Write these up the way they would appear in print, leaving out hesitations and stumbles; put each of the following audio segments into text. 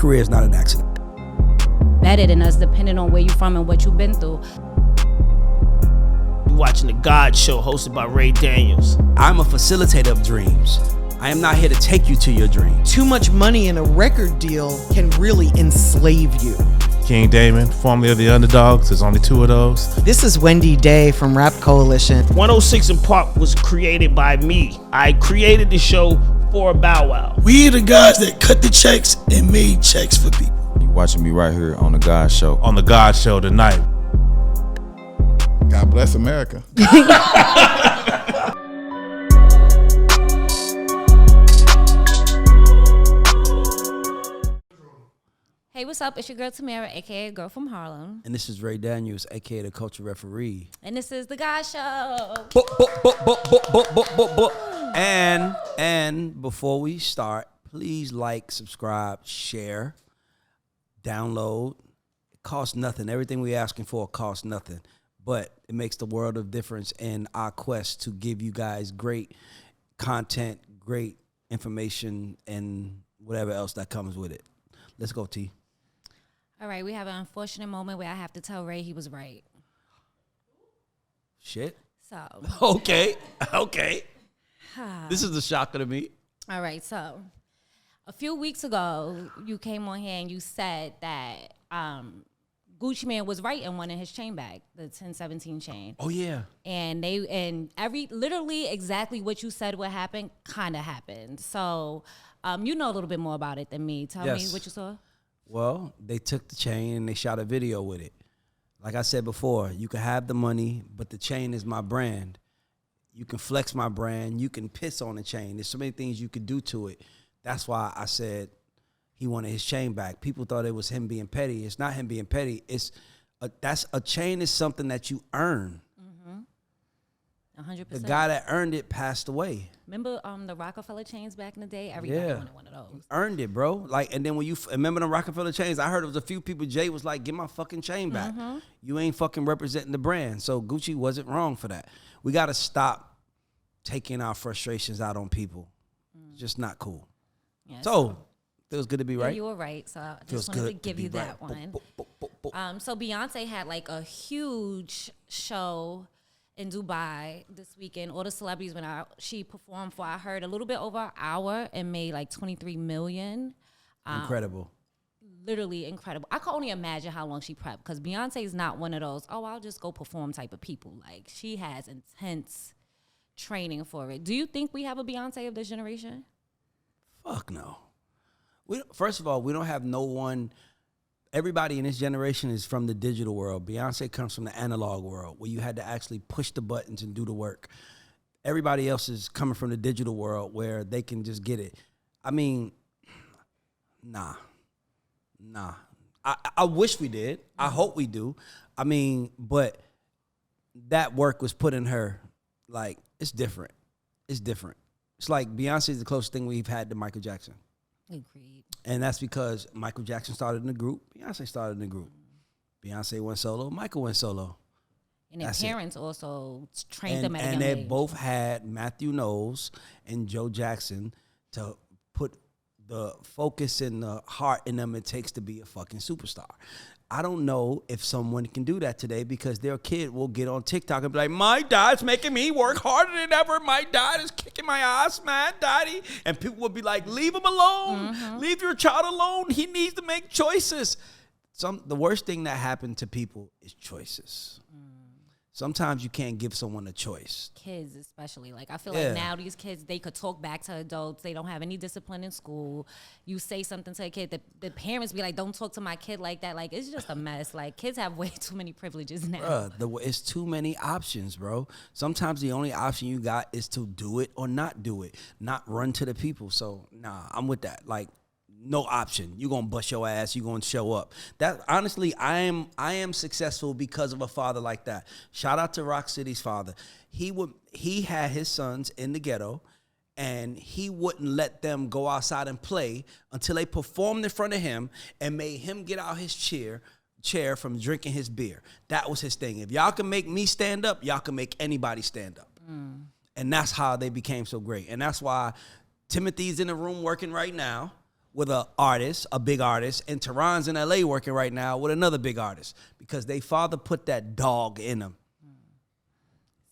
career is not an accident. Better than us, depending on where you're from and what you've been through. You're watching the GAUDS show hosted by Ray Daniels. I'm a facilitator of dreams. I am not here to take you to your dream. Too much money in a record deal can really enslave you. King Damon, formerly of the Underdogs. There's only two of those. This is Wendy Day from Rap Coalition. 106 in Park was created by me. I created the show for Bow Wow. We the guys that cut the checks and made checks for people. You watching me right here on the GAUDS show. On the GAUDS show tonight. God bless America. Hey, what's up? It's your girl Tamara, aka Girl from Harlem. And this is Ray Daniels, aka the Culture Referee. And this is the GAUDS show. And before we start, please like, subscribe, share, download. It costs nothing. Everything we're asking for costs nothing. But it makes the world of difference in our quest to give you guys great content, great information, and whatever else that comes with it. Let's go, T. All right, we have an unfortunate moment where I have to tell Ray he was right. Shit. So. Okay. This is the shocker to me. All right, so a few weeks ago, you came on here and you said that Gucci Mane was right in wanting his chain back, the 1017 chain. Oh yeah. And literally exactly what you said would happen kind of happened. So you know a little bit more about it than me. Tell me what you saw. Well, they took the chain and they shot a video with it. Like I said before, you can have the money, but the chain is my brand. You can flex my brand. You can piss on the chain. There's so many things you could do to it. That's why I said he wanted his chain back. People thought it was him being petty. It's not him being petty. A chain is something that you earn. 100%. The guy that earned it passed away. Remember the Rockefeller chains back in the day? Everybody wanted one of those. Earned it, bro. Like, and then when you remember the Rockefeller chains, I heard it was a few people. Jay was like, "Get my fucking chain back. You ain't fucking representing the brand." So Gucci wasn't wrong for that. We got to stop taking our frustrations out on people. It's just not cool. Yeah, so feels good to be right. You were right. So I just wanted to give you that one. So Beyonce had like a huge show in Dubai this weekend. All the celebrities went out. She performed for, I heard, a little bit over an hour and made like 23 million. Incredible. Literally incredible. I can only imagine how long she prepped, because Beyonce is not one of those, oh, I'll just go perform type of people. Like, she has intense training for it. Do you think we have a Beyonce of this generation? Fuck no. First of all, we don't have no one. Everybody in this generation is from the digital world. Beyonce comes from the analog world, where you had to actually push the buttons and do the work. Everybody else is coming from the digital world, where they can just get it. I mean, nah. I wish we did. I hope we do. I mean, but that work was put in her. Like, it's different. It's like Beyonce is the closest thing we've had to Michael Jackson. Agreed. And that's because Michael Jackson started in the group. Beyonce started in the group. Beyonce went solo. Michael went solo. And their parents also trained them at a young age. And they age. both had Matthew Knowles and Joe Jackson to put the focus and the heart in them it takes to be a fucking superstar. I don't know if someone can do that today, because their kid will get on TikTok and be like, my dad's making me work harder than ever. My dad is kicking my ass, man, daddy. And people will be like, leave him alone. Leave your child alone. He needs to make choices. The worst thing that happened to people is choices. Sometimes you can't give someone a choice. Kids especially. Like, I feel like now these kids, they could talk back to adults. They don't have any discipline in school. You say something to a kid, the parents be like, don't talk to my kid like that. Like, it's just a mess. Like, kids have way too many privileges now. It's too many options, bro. Sometimes the only option you got is to do it or not do it, not run to the people. So, nah, I'm with that. Like, no option. You're going to bust your ass. You're going to show up. That, honestly, I am successful because of a father like that. Shout out to Rock City's father. He had his sons in the ghetto, and he wouldn't let them go outside and play until they performed in front of him and made him get out his chair from drinking his beer. That was his thing. If y'all can make me stand up, y'all can make anybody stand up. And that's how they became so great. And that's why Timothy's in the room working right now. with a big artist, and Tehran's in LA working right now with another big artist because they father put that dog in them.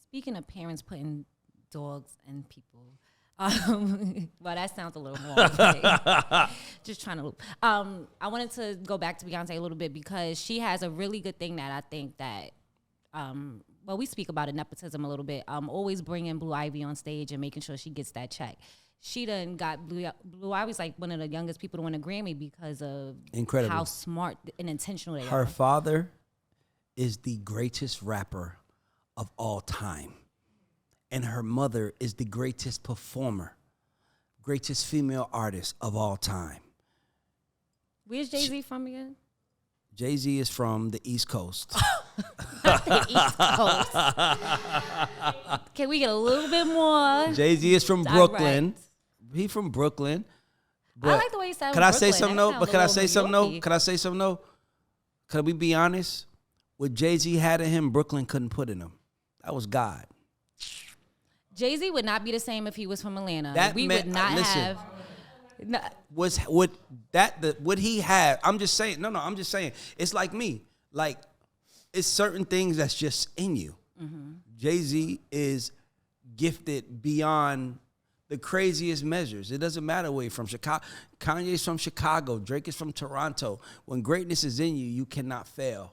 Speaking of parents putting dogs in people, well, that sounds a little more. Just trying to. I wanted to go back to Beyonce a little bit because she has a really good thing that I think that. Well, we speak about it, nepotism a little bit. Always bringing Blue Ivy on stage and making sure she gets that check. She done got Blue Ivy's like one of the youngest people to win a Grammy because of Incredible. how smart and intentional they are. Her father is the greatest rapper of all time. And her mother is the greatest performer, greatest female artist of all time. Where's Jay-Z from again? Jay-Z is from the East Coast. The East Coast. Can we get a little bit more? Jay-Z is from direct? Brooklyn. He from Brooklyn. I like the way you said Can I say something though? That But can I say sounds a something little though? Can I say something though? Can we be honest? What Jay-Z had in him, Brooklyn couldn't put in him. That was God. Jay-Z would not be the same if he was from Atlanta. That we meant- would not listen. have. No, Would he have? I'm just saying. No, I'm just saying. It's like me. Like it's certain things that's just in you. Mm-hmm. Jay-Z is gifted beyond the craziest measures. It doesn't matter where you're from. Chicago, Kanye's from Chicago. Drake is from Toronto. When greatness is in you, you cannot fail.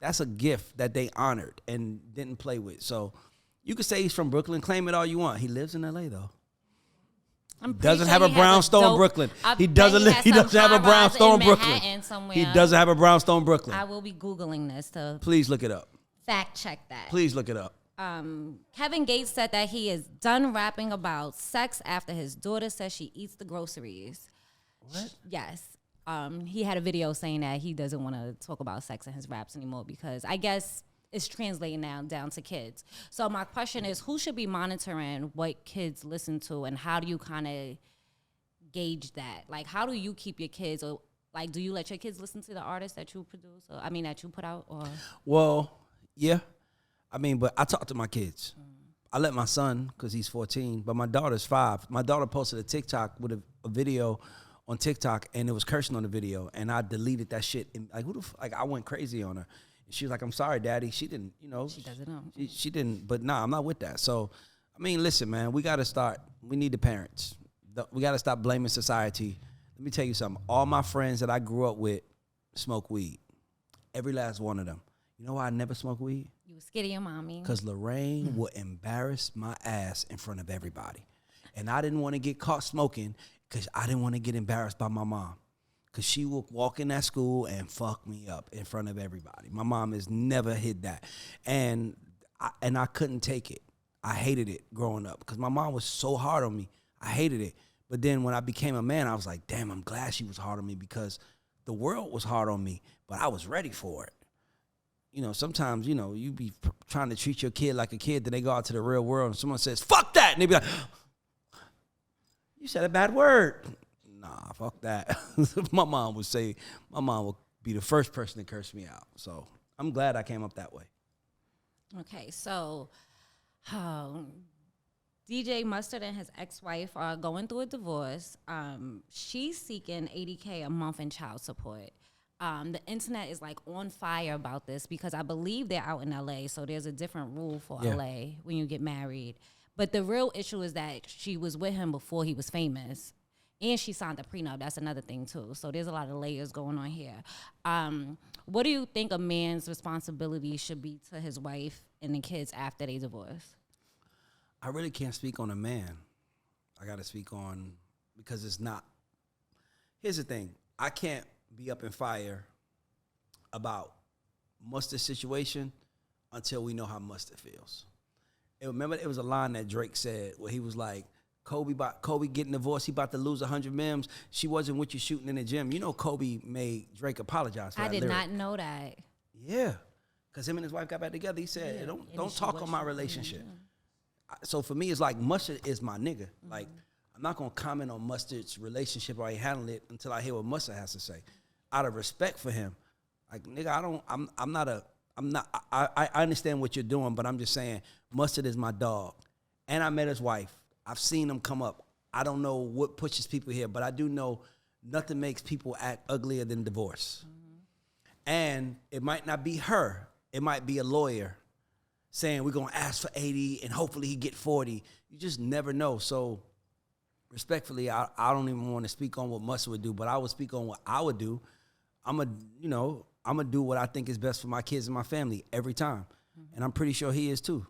That's a gift that they honored and didn't play with. So you could say he's from Brooklyn. Claim it all you want. He lives in L.A. though. I'm pretty Doesn't sure have a he has brownstone dope- Brooklyn. I He bet doesn't live. has He some doesn't have a high-rise in brownstone Brooklyn. Manhattan somewhere. He doesn't have a brownstone Brooklyn. I will be Googling this to Please look it up. fact check that. Please look it up. Kevin Gates said that he is done rapping about sex after his daughter says she eats the groceries. What? Yes. He had a video saying that he doesn't want to talk about sex in his raps anymore because I guess it's translating now down to kids. So my question is, who should be monitoring what kids listen to and how do you kind of gauge that? Like, how do you keep your kids, or like, do you let your kids listen to the artists that you produce, or I mean, that you put out? Or Well, yeah. I mean, but I talk to my kids. I let my son, because he's 14, but my daughter's 5. My daughter posted a TikTok with a video on TikTok, and it was cursing on the video, and I deleted that shit. And like, I went crazy on her. And she was like, "I'm sorry, Daddy." She didn't, she doesn't know. She didn't, but nah, I'm not with that. So, I mean, listen, man, we got to start. We need the parents. We got to stop blaming society. Let me tell you something. All my friends that I grew up with smoke weed. Every last one of them. You know why I never smoked weed? You were scared of your mommy. Because Lorraine would embarrass my ass in front of everybody. And I didn't want to get caught smoking because I didn't want to get embarrassed by my mom. Because she would walk in that school and fuck me up in front of everybody. My mom has never hid that. And I couldn't take it. I hated it growing up because my mom was so hard on me. I hated it. But then when I became a man, I was like, damn, I'm glad she was hard on me because the world was hard on me, but I was ready for it. Sometimes, you be trying to treat your kid like a kid, then they go out to the real world and someone says, fuck that. And they be like, you said a bad word. Nah, fuck that. My mom would be the first person to curse me out. So I'm glad I came up that way. Okay, so DJ Mustard and his ex-wife are going through a divorce. She's seeking $80K a month in child support. The internet is like on fire about this because I believe they're out in LA, so there's a different rule for LA when you get married. But the real issue is that she was with him before he was famous, and she signed a prenup. That's another thing too. So there's a lot of layers going on here. What do you think a man's responsibility should be to his wife and the kids after they divorce? I really can't speak on a man. I got to speak on, because it's not. Here's the thing. I can't be up in fire about Mustard's situation until we know how Mustard feels. And remember, it was a line that Drake said where he was like, Kobe getting divorced, he about to lose 100 M's. She wasn't with you shooting in the gym. Kobe made Drake apologize for that lyric. I did not know that. Yeah, because him and his wife got back together. He said, don't talk on my relationship. So for me, it's like Mustard is my nigga. Mm-hmm. Like, I'm not going to comment on Mustard's relationship or how he handled it until I hear what Mustard has to say. Out of respect for him, like, nigga, I understand what you're doing, but I'm just saying Mustard is my dog. And I met his wife. I've seen them come up. I don't know what pushes people here, but I do know nothing makes people act uglier than divorce. And it might not be her. It might be a lawyer saying we're going to ask for 80 and hopefully he get 40. You just never know. So respectfully, I don't even want to speak on what Musa would do, but I would speak on what I would do. I'm going to do what I think is best for my kids and my family every time. And I'm pretty sure he is too.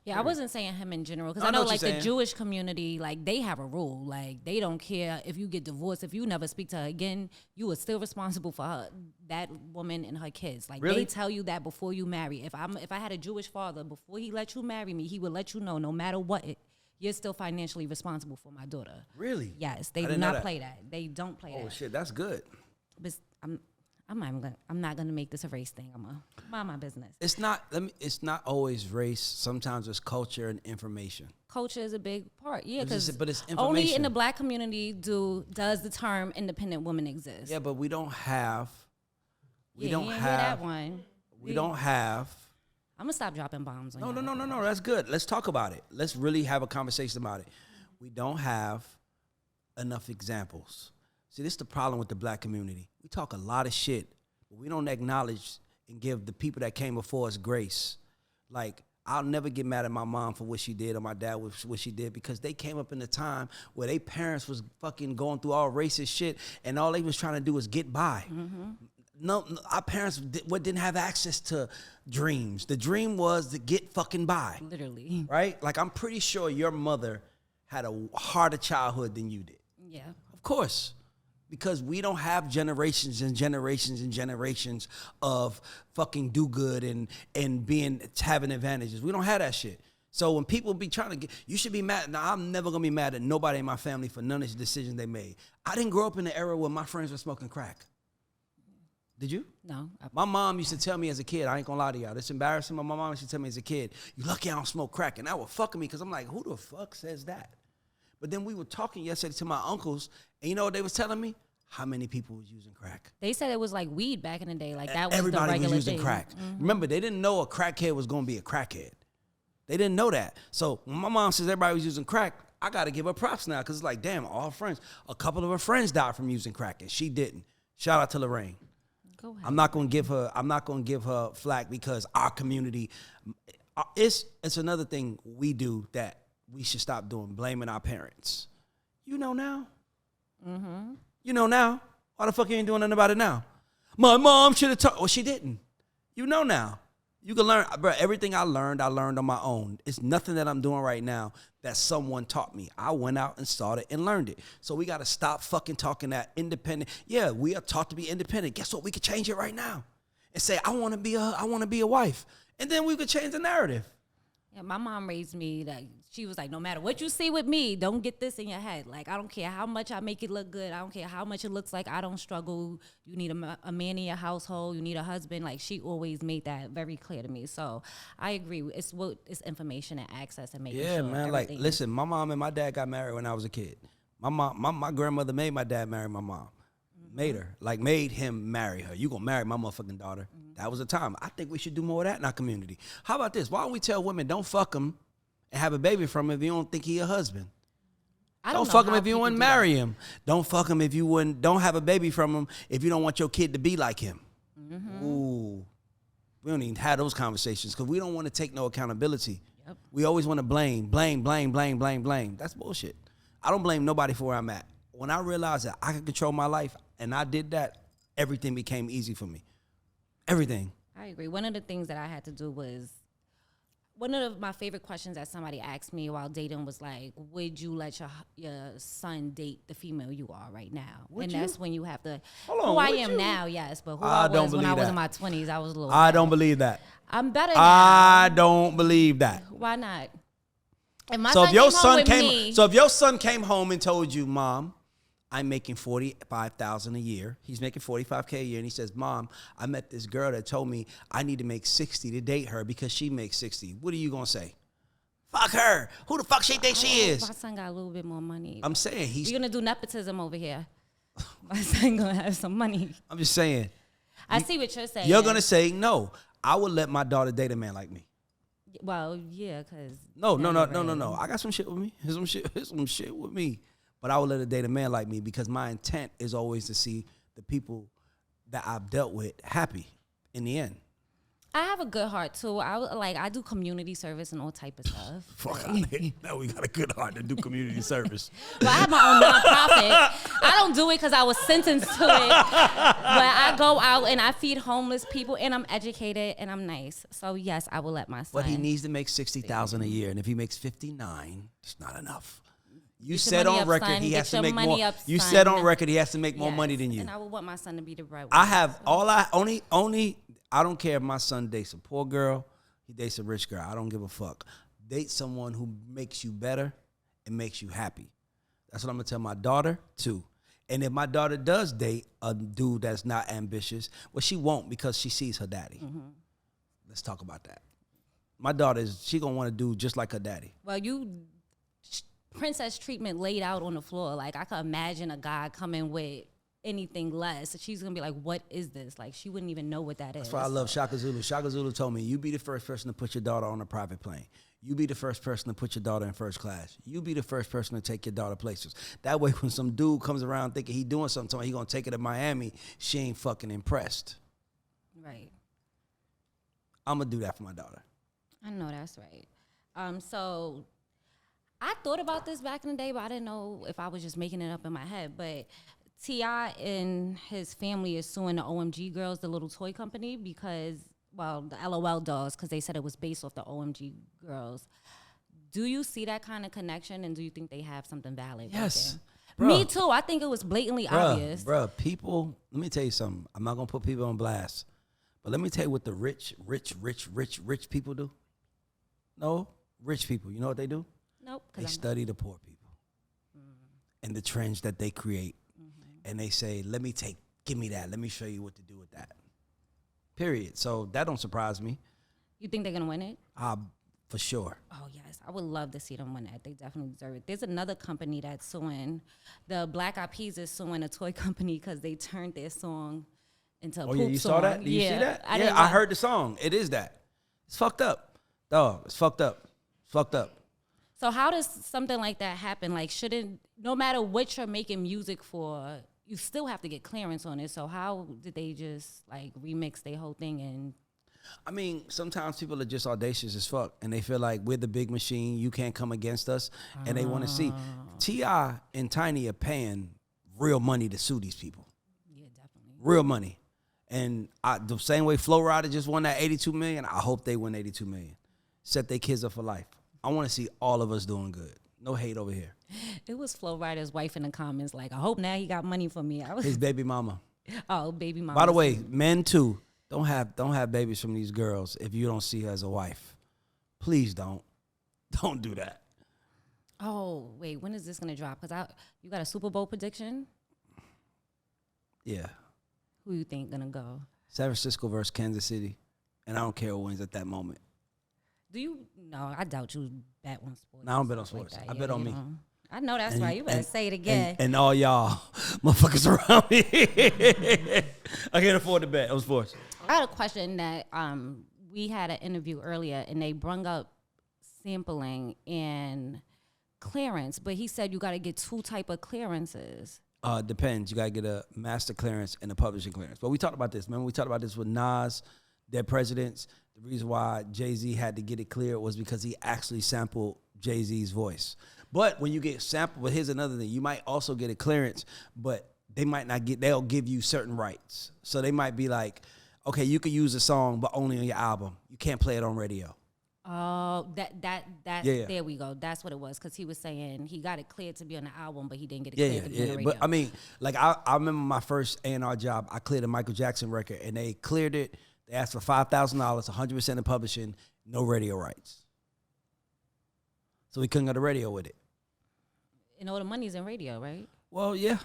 Yeah, I wasn't saying him in general because I know like the Jewish community, like they have a rule. Like they don't care if you get divorced. If you never speak to her again, you are still responsible for her, that woman and her kids. Like they tell you that before you marry. If I had a Jewish father, before he let you marry me, he would let you know no matter what, you're still financially responsible for my daughter. Really? Yes, they do not play that. They don't play that. Oh shit, that's good. But I'm not gonna make this a race thing. I'm gonna mind my business. It's not always race. Sometimes it's culture and information. Culture is a big part, yeah. Because but it's information. Only in the black community does the term independent woman exist. Yeah, but we don't have. We don't have that one. We don't have. I'm gonna stop dropping bombs on you. No. That's good. Let's talk about it. Let's really have a conversation about it. We don't have enough examples. See, this is the problem with the black community. We talk a lot of shit, but we don't acknowledge and give the people that came before us grace. Like, I'll never get mad at my mom for what she did or my dad for what she did because they came up in a time where their parents was fucking going through all racist shit and all they was trying to do was get by. Mm-hmm. No, our parents didn't have access to dreams. The dream was to get fucking by. Literally. Right? Like, I'm pretty sure your mother had a harder childhood than you did. Yeah. Of course. Because we don't have generations and generations and generations of fucking do good and having advantages. We don't have that shit. So when people be trying to get, you should be mad. Now, I'm never going to be mad at nobody in my family for none of the decisions they made. I didn't grow up in the era where my friends were smoking crack. Did you? No. My mom used to tell me as a kid, I ain't going to lie to y'all, it's embarrassing, but my mom used to tell me as a kid, you lucky I don't smoke crack. And that would fuck me because I'm like, who the fuck says that? But then we were talking yesterday to my uncles, and you know what they was telling me? How many people was using crack? They said it was like weed back in the day. Like that was everybody the regular was using thing. crack. Mm-hmm. Remember, they didn't know a crackhead was going to be a crackhead. They didn't know that. So when my mom says everybody was using crack, I got to give her props now because it's like, damn, all friends. A couple of her friends died from using crack, and she didn't. Shout out to Lorraine. Go ahead. I'm not going to give her flack because our community. It's another thing we do that we should stop doing, blaming our parents. You know now. Mm-hmm. You know now. Why the fuck you ain't doing nothing about it now? My mom should have taught. Well, she didn't. You know now. You can learn. Bro, everything I learned on my own. It's nothing that I'm doing right now that someone taught me. I went out and started and learned it. So we got to stop fucking talking that independent. Yeah, we are taught to be independent. Guess what? We could change it right now and say, I want to be a wife. And then we could change the narrative. Yeah, my mom raised me that she was like, no matter what you see with me, don't get this in your head. Like, I don't care how much I make it look good. I don't care how much it looks like I don't struggle. You need a man in your household. You need a husband. Like, she always made that very clear to me. So I agree. It's information and access and making sure. Yeah, man. Like, everything. listen, my mom and my dad got married when I was a kid. My grandmother made my dad marry my mom. Made him marry her. You gonna marry my motherfucking daughter. Mm-hmm. That was the time. I think we should do more of that in our community. How about this? Why don't we tell women don't fuck him and have a baby from him if you don't think he a husband? Don't fuck him if you wouldn't marry him. Don't fuck him if you wouldn't. Don't have a baby from him if you don't want your kid to be like him. Mm-hmm. Ooh, we don't even have those conversations because we don't want to take no accountability. Yep. We always want to blame. That's bullshit. I don't blame nobody for where I'm at. When I realized that I could control my life and I did that, everything became easy for me. Everything. I agree. One of the things that I had to do was, one of my favorite questions that somebody asked me while dating was like, would you let your son date the female you are right now? That's when you have to, who I am now, yes, but who I was when I was in my 20s, I was a little I don't believe that. I'm better now. I don't believe that. Why not? So if your son came home and told you, Mom, I'm making $45,000 a year. He's making $45K a year, and he says, Mom, I met this girl that told me I need to make $60 to date her because she makes $60. What are you gonna say? Fuck her. Who the fuck she think she is? My son got a little bit more money. I'm saying he's. You're gonna do nepotism over here. My son gonna have some money. I'm just saying. I see what you're saying. You're gonna say no. I would let my daughter date a man like me. Well, yeah, because no. I got some shit with me. Here's some shit with me. But I would let her date a man like me because my intent is always to see the people that I've dealt with happy in the end. I have a good heart too. I do community service and all type of stuff. Fuck out of here. Now we got a good heart to do community service. Well, I have my own nonprofit. I don't do it because I was sentenced to it. But I go out and I feed homeless people, and I'm educated and I'm nice. So yes, I will let my son. But he needs to make $60,000 a year, and if he makes 59, it's not enough. You Get said your money on up, record son. he Get has to your make money more. up, You son. said on record he has to make more Yes, money than you. And I would want my son to be the right one. I don't care if my son dates a poor girl, he dates a rich girl. I don't give a fuck. Date someone who makes you better and makes you happy. That's what I'm gonna tell my daughter too. And if my daughter does date a dude that's not ambitious, well, she won't because she sees her daddy. Let's talk about that. My daughter she gonna want to do just like her daddy. Well, princess treatment laid out on the floor. Like, I could imagine a guy coming with anything less. She's gonna be like, what is this? Like, she wouldn't even know what that is. That's why I love Shaka Zulu. Shaka Zulu told me, you be the first person to put your daughter on a private plane. You be the first person to put your daughter in first class. You be the first person to take your daughter places. That way, when some dude comes around thinking he doing something, he gonna take her to Miami, she ain't fucking impressed. Right. I'm gonna do that for my daughter. I know that's right. So I thought about this back in the day, but I didn't know if I was just making it up in my head. But T.I. and his family is suing the OMG Girls, the little toy company, because, well, the LOL dolls, because they said it was based off the OMG Girls. Do you see that kind of connection, and do you think they have something valid? Yes. Me too. I think it was blatantly obvious. People, let me tell you something. I'm not gonna put people on blast, but let me tell you what the rich people do. No, rich people. You know what they do? Nope. They study the poor people and the trends that they create. And they say, give me that. Let me show you what to do with that. Period. So that don't surprise me. You think they're going to win it? For sure. Oh, yes. I would love to see them win that. They definitely deserve it. There's another company that's suing. The Black Eyed Peas is suing a toy company because they turned their song into a poop song. You saw that? Did you see that? I heard the song. It is that. It's fucked up. Dog, it's fucked up. It's fucked up. So how does something like that happen? Like, no matter what you're making music for, you still have to get clearance on it. So how did they just like remix their whole thing? And I mean, sometimes people are just audacious as fuck, and they feel like we're the big machine. You can't come against us, and they want to see. T.I. and Tiny are paying real money to sue these people. Yeah, definitely. Real money, and the same way Flo Rida just won that $82 million. I hope they win $82 million. Set their kids up for life. I want to see all of us doing good. No hate over here. It was Flo Rida's wife in the comments like, I hope now he got money for me. His baby mama. Oh, baby mama. By the way, men too, don't have babies from these girls if you don't see her as a wife. Please don't. Don't do that. Oh, wait, when is this going to drop? Because you got a Super Bowl prediction? Yeah. Who you think going to go? San Francisco versus Kansas City. And I don't care who wins at that moment. No, I doubt you bet on sports. No, I don't bet on sports. I bet on me. I know that's right. You better say it again. And all y'all motherfuckers around me. I can't afford to bet on sports. I had a question that we had an interview earlier, and they brung up sampling and clearance, but he said you got to get two type of clearances. Depends. You got to get a master clearance and a publishing clearance. But we talked about this. Remember we talked about this with Nas, Dead Presidents. The reason why Jay-Z had to get it clear was because he actually sampled Jay-Z's voice. But when you get sampled, but here's another thing. You might also get a clearance, but they'll give you certain rights. So they might be like, okay, you can use a song, but only on your album. You can't play it on radio. Oh, Yeah. There we go. That's what it was. Because he was saying he got it cleared to be on the album, but he didn't get it cleared to be on the radio. But I mean, like I remember my first A&R job. I cleared a Micheal Jackson record, and they cleared it. They asked for $5,000, 100% in publishing, no radio rights. So we couldn't go to radio with it. And all the money's in radio, right? Well, yeah.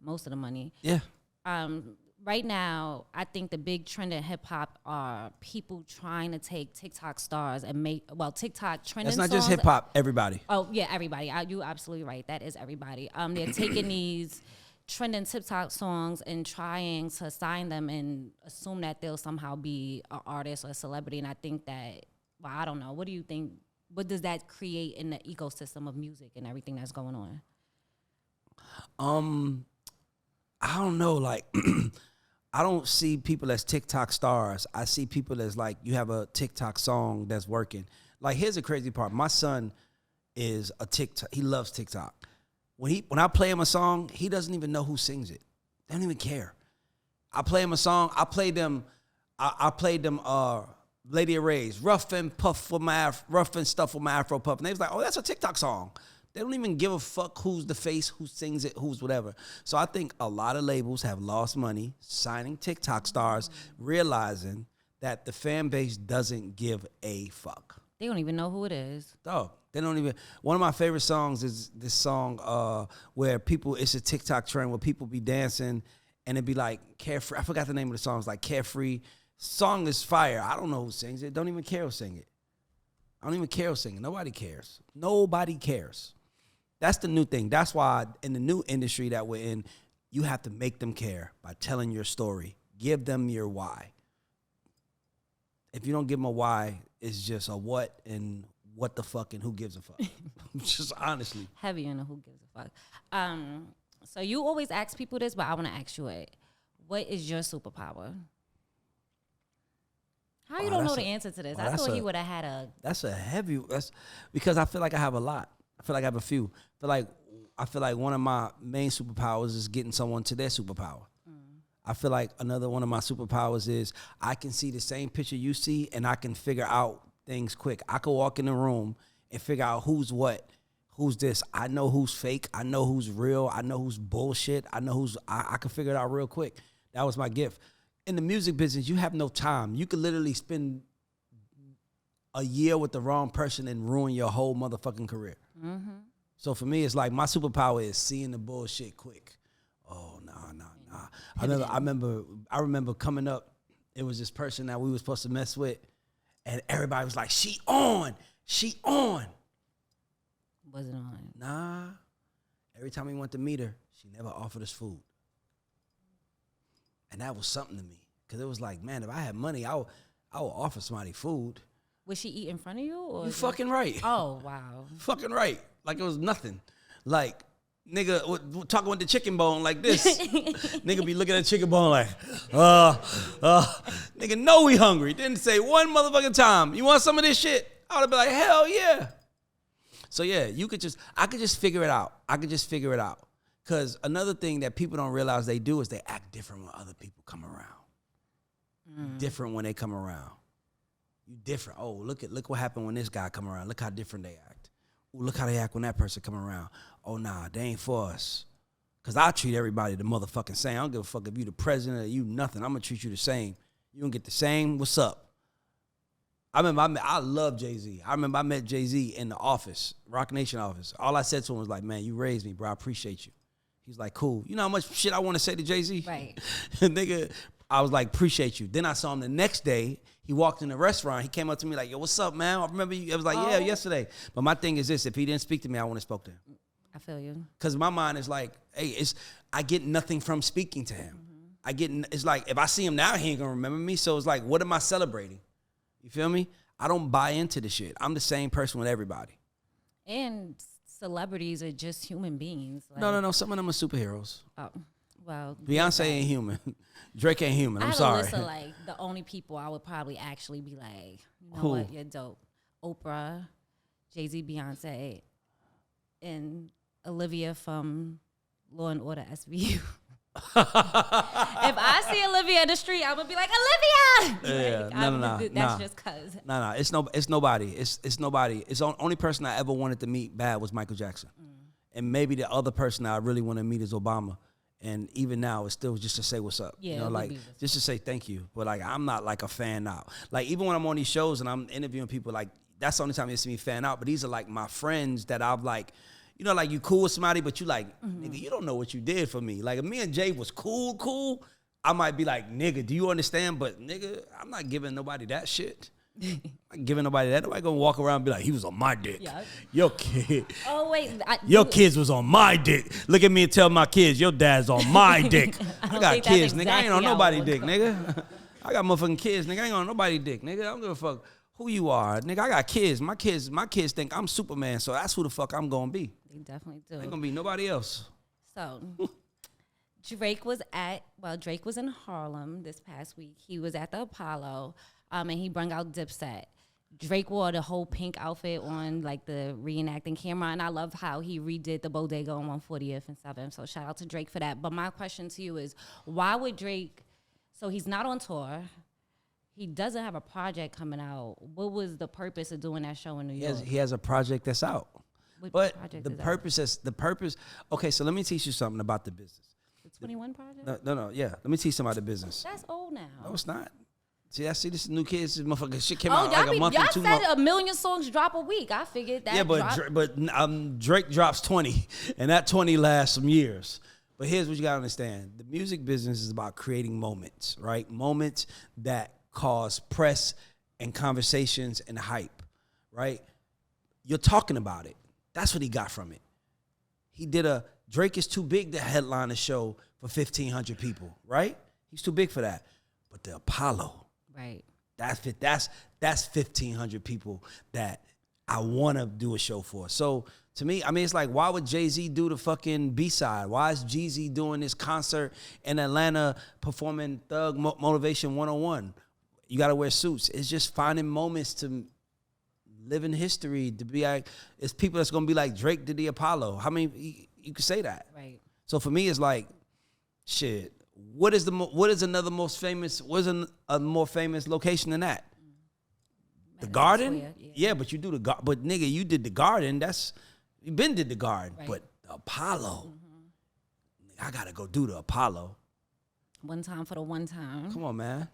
Most of the money. Yeah. Right now, I think the big trend in hip hop are people trying to take TikTok stars and TikTok trending. That's not songs. just hip hop. Everybody. Oh yeah, everybody. You're absolutely right. That is everybody. They're taking these trending TikTok songs and trying to sign them and assume that they'll somehow be an artist or a celebrity. And I think that, well, I don't know. What do you think? What does that create in the ecosystem of music and everything that's going on? I don't know, like I don't see people as TikTok stars. I see people as like you have a TikTok song that's working. Like here's the crazy part. My son is a TikTok. He loves TikTok. When I play him a song, he doesn't even know who sings it. They don't even care. I play him a song. I played them Lady Array's Rough and Stuff with my Afro Puff. And they was like, oh, that's a TikTok song. They don't even give a fuck who's the face, who sings it, who's whatever. So I think a lot of labels have lost money signing TikTok stars, realizing that the fan base doesn't give a fuck. They don't even know who it is. Dog. They don't even. One of my favorite songs is this song where it's a TikTok trend where people be dancing and it'd be like Carefree. I forgot the name of the song. It's like Carefree. Song is fire. I don't know who sings it. Don't even care who sing it. I don't even care who sing it. Nobody cares. Nobody cares. That's the new thing. That's why in the new industry that we're in, you have to make them care by telling your story. Give them your why. If you don't give them a why, it's just a what and what the fuck and who gives a fuck. Just honestly. Heavy on the who gives a fuck. So you always ask people this, but I want to ask you it. What is your superpower? How you don't know the answer to this? I thought he would have had a... That's because I feel like I have a lot. I feel like I have a few. I feel like one of my main superpowers is getting someone to their superpower. I feel like another one of my superpowers is I can see the same picture you see and I can figure out things quick. I could walk in the room and figure out who's what, who's this. I know who's fake. I know who's real. I know who's bullshit. I know I can figure it out real quick. That was my gift. In the music business, you have no time. You could literally spend a year with the wrong person and ruin your whole motherfucking career. Mm-hmm. So for me, it's like my superpower is seeing the bullshit quick. Oh, nah. I remember coming up, it was this person that we were supposed to mess with, and everybody was like, she on. Wasn't on. Nah. Every time we went to meet her, she never offered us food. And that was something to me. Because it was like, man, if I had money, I would offer somebody food. Would she eat in front of you? Or you fucking right. Oh, wow. Fucking right. Like it was nothing. Like, nigga talking with the chicken bone like this. Nigga be looking at the chicken bone like, nigga know we hungry. Didn't say one motherfucking time, you want some of this shit? I would have been like, hell yeah. So yeah, I could just figure it out. Because another thing that people don't realize they do is they act different when other people come around. Different when they come around. You different. Oh, look what happened when this guy come around. Look how different they act. Ooh, look how they act when that person come around. Oh, nah, they ain't for us. Because I treat everybody the motherfucking same. I don't give a fuck if you the president or you nothing. I'm going to treat you the same. You going to get the same, what's up? I love Jay-Z. I remember I met Jay-Z in the office, Rock Nation office. All I said to him was like, man, you raised me, bro. I appreciate you. He's like, cool. You know how much shit I want to say to Jay-Z? Right. Nigga, I was like, appreciate you. Then I saw him the next day. He walked in the restaurant. He came up to me like, yo, what's up, man? I remember you. I was like, yeah, yesterday. But my thing is this. If he didn't speak to me, I wouldn't have spoke to him. I feel you. Because my mind is like, hey, I get nothing from speaking to him. It's like, if I see him now, he ain't going to remember me. So it's like, what am I celebrating? You feel me? I don't buy into the shit. I'm the same person with everybody. And celebrities are just human beings. Like, no. Some of them are superheroes. Oh, well. Beyonce ain't human. Drake ain't human. I'm sorry. I have a list of like the only people I would probably actually be like, you know what, you're dope. Oprah, Jay-Z, Beyonce, and Olivia from Law and Order SVU. If I see Olivia in the street, I'm gonna be like, Olivia. Yeah, no. That's just cause. No. It's nobody. It's nobody. It's the only person I ever wanted to meet bad was Michael Jackson, and maybe the other person I really want to meet is Obama. And even now, it's still just to say what's up. Yeah, you know, like just to say thank you. But like, I'm not like a fan now. Like even when I'm on these shows and I'm interviewing people, like that's the only time you see me fan out. But these are like my friends that I've like. You know, like you cool with somebody, but you like, nigga, you don't know what you did for me. Like if me and Jay was cool, I might be like, nigga, do you understand? But nigga, I'm not giving nobody that shit. I'm not giving nobody that. Nobody gonna walk around and be like, he was on my dick. Yeah. Your kid. Oh, wait. Your kids was on my dick. Look at me and tell my kids, your dad's on my dick. I got kids, nigga. I ain't on nobody's dick, nigga. I got motherfucking kids, nigga. I ain't on nobody's dick, nigga. I don't give a fuck who you are, nigga. I got kids. My kids think I'm Superman, so that's who the fuck I'm gonna be. They definitely do. Ain't gonna be nobody else. So Drake was in Harlem this past week. He was at the Apollo, and he brought out Dipset. Drake wore the whole pink outfit on like the reenacting camera, and I love how he redid the bodega on 140th and 7th. So shout out to Drake for that. But my question to you is, why would Drake? So he's not on tour. He doesn't have a project coming out. What was the purpose of doing that show in New York? He has a project that's out. What But project the is that? purpose. Okay, so let me teach you something about the business. The 21 project? No. Yeah, let me teach you something about the business. That's old now. No, it's not. See, this is new kids. This motherfucking shit came Oh, out like a month y'all or 2 said months. 1 million songs drop a week. I figured that. Yeah, but Drake drops 20, and that 20 lasts some years. But here's what you gotta understand: the music business is about creating moments, right? Moments that cause press and conversations and hype, right? You're talking about it. That's what he got from it. He did Drake is too big to headline a show for 1,500 people, right? He's too big for that. But the Apollo, Right. that's 1,500 people that I want to do a show for. So to me, I mean, it's like, why would Jay-Z do the fucking B-side? Why is Jeezy doing this concert in Atlanta performing Thug Motivation 101? You got to wear suits. It's just finding moments to live in history, to be like, it's people that's going to be like Drake did the Apollo. How many, you could say that. Right. So for me, it's like, shit, what is a more famous location than that? The Garden? Square, yeah, but you do the Garden. But nigga, you did the Garden. You been did the Garden. Right. But the Apollo, I gotta go do the Apollo. One time for the one time. Come on, man.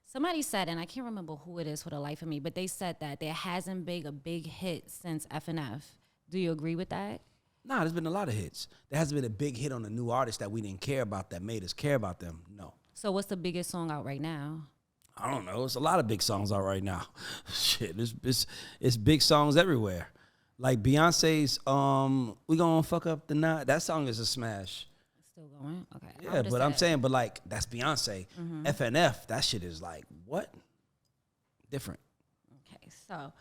Somebody said, and I can't remember who it is for the life of me, but they said that there hasn't been a big hit since F&F. Do you agree with that? Nah, there's been a lot of hits. There hasn't been a big hit on a new artist that we didn't care about that made us care about them. No. So what's the biggest song out right now? I don't know. It's a lot of big songs out right now. Shit, it's big songs everywhere. Like Beyonce's We Gonna Fuck Up the Night. That song is a smash. It's still going? Okay. Yeah, but I'm saying, but like, that's Beyonce. FNF, that shit is like, what? Different. Okay, so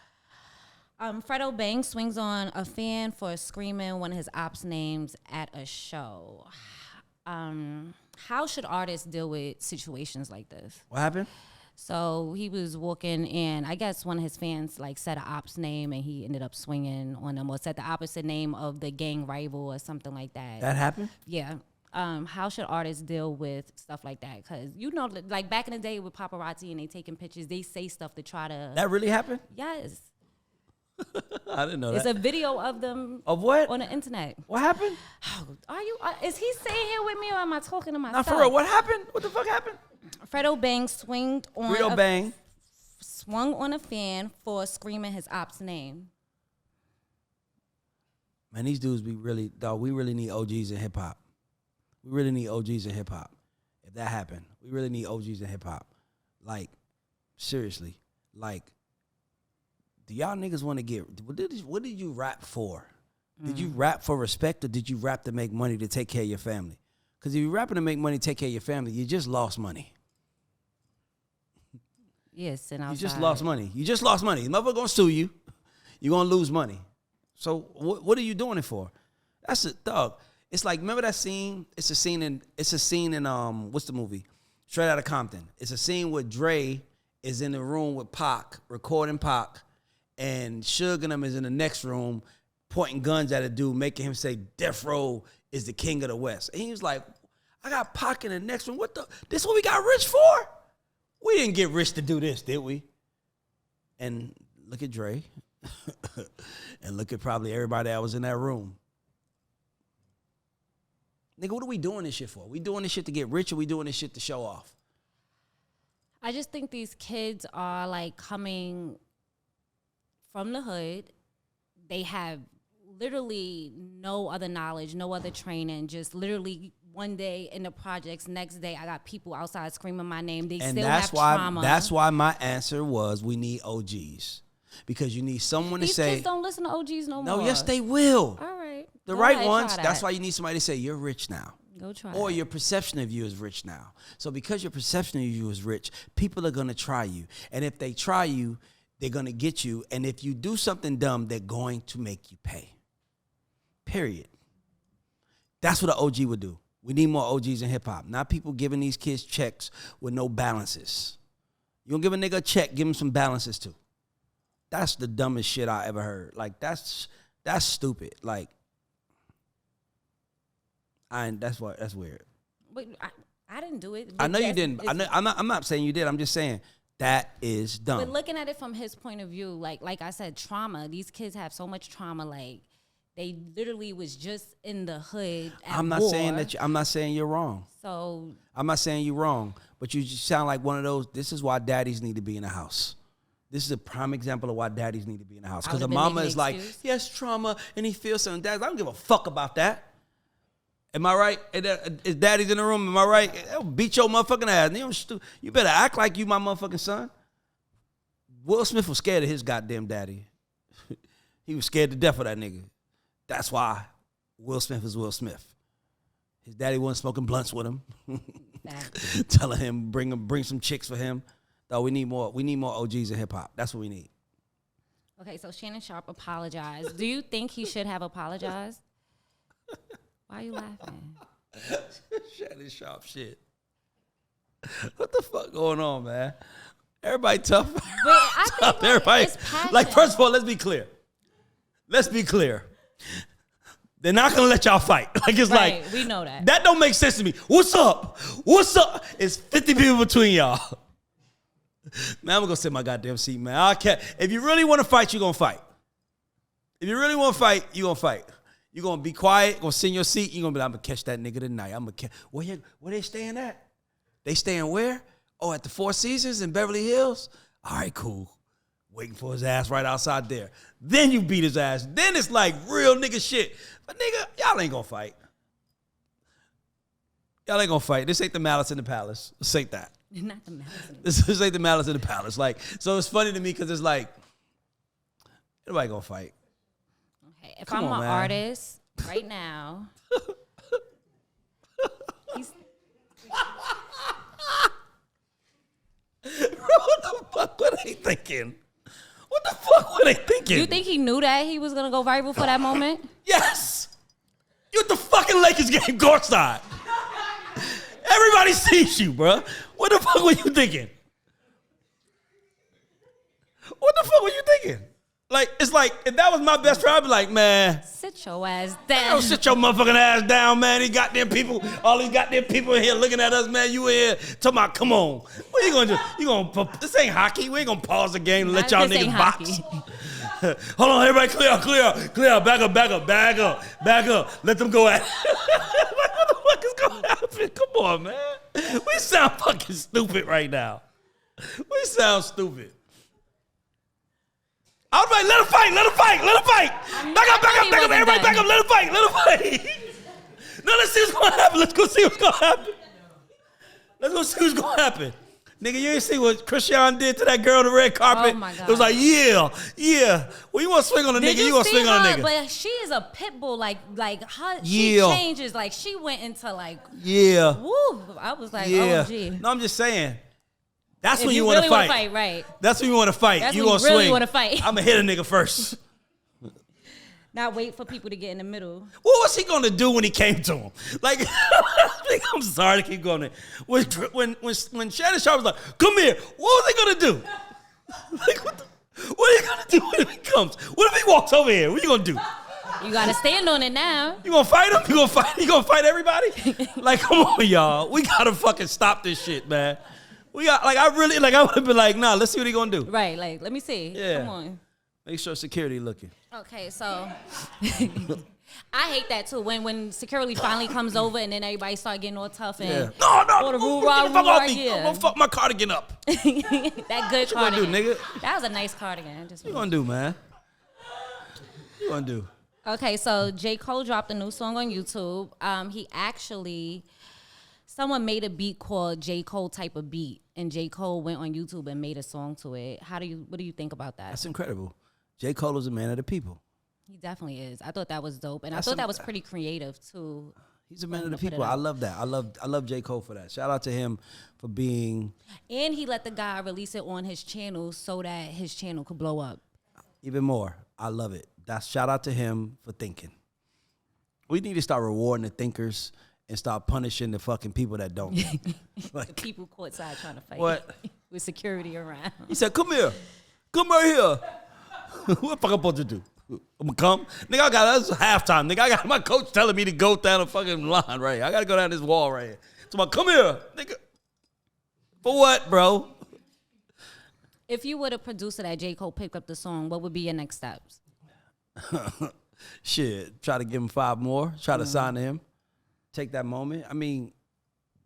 Fredo Bang swings on a fan for screaming one of his ops names at a show. How should artists deal with situations like this? What happened? So he was walking in, I guess one of his fans like said an op's name and he ended up swinging on them or said the opposite name of the gang rival or something like that. That happened? Yeah. How should artists deal with stuff like that? Because, you know, like back in the day with paparazzi and they taking pictures, they say stuff to try to... That really happened? Yes. I didn't know It's that. a video of them Of what? on the internet. What happened? Is he sitting here with me or am I talking to myself? Not for real. What happened? What the fuck happened? Fredo Bang swung on a fan for screaming his op's name. Man, these dudes we really need OGs in hip hop. We really need OGs in hip hop. If that happened, we really need OGs in hip hop. Like, seriously. Like, do y'all niggas want to get, what did you rap for? Did you rap for respect or did you rap to make money to take care of your family? Because if you're rapping to make money to take care of your family, you just lost money. Yes, and You just lost money. You just lost money. The motherfucker gonna sue you. You're gonna lose money. So what are you doing it for? That's a dog. It's like, remember that scene? It's a scene in what's the movie? Straight Outta Compton. It's a scene where Dre is in the room with Pac, recording Pac, and Suge and them is in the next room pointing guns at a dude, making him say Death Row is the king of the West. And he was like, I got Pac in the next room. This is what we got rich for? We didn't get rich to do this, did we? And look at Dre. And look at probably everybody that was in that room. Nigga, what are we doing this shit for? We doing this shit to get rich or we doing this shit to show off? I just think these kids are like coming from the hood. They have literally no other knowledge, no other training, just literally one day in the projects, next day I got people outside screaming my name. They still have trauma. That's why my answer was we need OGs. Because you need someone to say... These kids don't listen to OGs no more. No, yes, they will. All right. The right ones, that's why you need somebody to say, you're rich now. Go try Or it. your perception of you is rich now. So because your perception of you is rich, people are going to try you. And if they try you, they're going to get you. And if you do something dumb, they're going to make you pay. Period. That's what an OG would do. We need more OGs in hip hop. Not people giving these kids checks with no balances. You don't give a nigga a check, give him some balances too. That's the dumbest shit I ever heard. Like that's stupid. Like, that's weird. But I didn't do it. I know you didn't. I'm not saying you did. I'm just saying that is dumb. But looking at it from his point of view, like I said, trauma. These kids have so much trauma. Like they literally was just in the hood. I'm not saying that. I'm not saying you're wrong. So I'm not saying you're wrong. But you just sound like one of those. This is why daddies need to be in the house. This is a prime example of why daddies need to be in the house. Because the mama is like, yes, trauma, and he feels something. Dad's, I don't give a fuck about that. Am I right? Is daddy's in the room? Am I right? They'll beat your motherfucking ass. You better act like you my motherfucking son. Will Smith was scared of his goddamn daddy. He was scared to death of that nigga. That's why Will Smith is Will Smith. His daddy wasn't smoking blunts with him. Telling him bring some chicks for him. Though we need more OGs in hip hop. That's what we need. Okay, so Shannon Sharpe apologized. Do you think he should have apologized? Why are you laughing? Shannon Sharpe shit. What the fuck going on, man? Everybody tough. But I think like, everybody, it's passion. like, first of all, let's be clear. They're not gonna let y'all fight. Like it's right, like we know that. That don't make sense to me. What's up? It's 50 people between y'all. Man, I'm gonna go sit in my goddamn seat, man. I can't. If you really want to fight, you're gonna fight. If you really want to fight, you're gonna fight. You're gonna be quiet, gonna sit in your seat, you're gonna be like, I'm gonna catch that nigga tonight. I'm gonna catch. Where they staying at? They staying where? Oh, at the Four Seasons in Beverly Hills? All right, cool. Waiting for his ass right outside there. Then you beat his ass. Then it's like real nigga shit. But nigga, y'all ain't gonna fight. Y'all ain't gonna fight. This ain't the Malice in the Palace. This ain't that. Not the Malice in the Palace. This ain't the Malice in the Palace. Like, so it's funny to me because it's like, nobody gonna fight. Okay, if I'm an artist right now, what the fuck were they thinking? What the fuck were they thinking? You think he knew that he was gonna go viral for that moment? Yes. You at the fucking Lakers game courtside. Everybody sees you, bro. What the fuck were you thinking? What the fuck were you thinking? Like, it's like, if that was my best friend, I'd be like, man. Sit your ass down. Don't sit your motherfucking ass down, man. These goddamn people, all these goddamn people in here looking at us, man. You in here talking about, come on. What are you gonna do? This ain't hockey. We ain't gonna pause the game and let y'all niggas box. Hold on, everybody clear out. Back up. Let them go at it. Like, what the fuck is gonna happen? Come on, man. We sound fucking stupid right now. We sound stupid. I was like, let him fight. Back up, everybody back up, let him fight. No, let's see what's gonna happen. Let's go see what's gonna happen. Nigga, you ain't see what Christian did to that girl on the red carpet? Oh my God. It was like, yeah. Well, you want to swing on a nigga, you want to swing on a nigga. But she is a pit bull, she changes, like she went into like, yeah. Woo. I was like, oh, gee. No, I'm just saying. That's if when you want to to fight. Right. That's when you want to fight. That's you when gonna you really swing. want to fight. I'm going to hit a nigga first. Not wait for people to get in the middle. What was he going to do when he came to him? Like, I'm sorry to keep going there. When Shannon Sharpe was like, come here, what was he going to do? Like, what are you going to do when he comes? What if he walks over here? What are you going to do? You got to stand on it now. You going to fight him? You going to fight everybody? Like, come on, y'all. We got to fucking stop this shit, man. I would have been like, nah, let's see what he going to do. Right, like, let me see. Yeah. Come on. Make sure security looking. Okay, so I hate that too. When security finally comes over and then everybody start getting all tough and no, the rule get the fuck off me. yeah. I'm gonna fuck my cardigan up. That good What cardigan. you gonna do, nigga? That was a nice cardigan. What you gonna do, man? What you gonna do? Okay, so J. Cole dropped a new song on YouTube. Someone made a beat called J. Cole Type of Beat, and J. Cole went on YouTube and made a song to it. What do you think about that? That's incredible. J. Cole is a man of the people. He definitely is. I thought that was dope, and I thought that was pretty creative too. He's a man of the people. I love that. I love J. Cole for that. Shout out to him for being. And he let the guy release it on his channel so that his channel could blow up. Even more. I love it. Shout out to him for thinking. We need to start rewarding the thinkers and start punishing the fucking people that don't. The people courtside trying to fight. What? With security around. He said, come here. Come right here. What the fuck I'm supposed to do? I'm gonna come? Nigga, that's halftime. Nigga, I got my coach telling me to go down the fucking line right here. I gotta go down this wall right here. So come here. Nigga. For what, bro? If you were the producer that J. Cole picked up the song, what would be your next steps? Shit. Try to give him 5 more. Try to sign to him. Take that moment. I mean,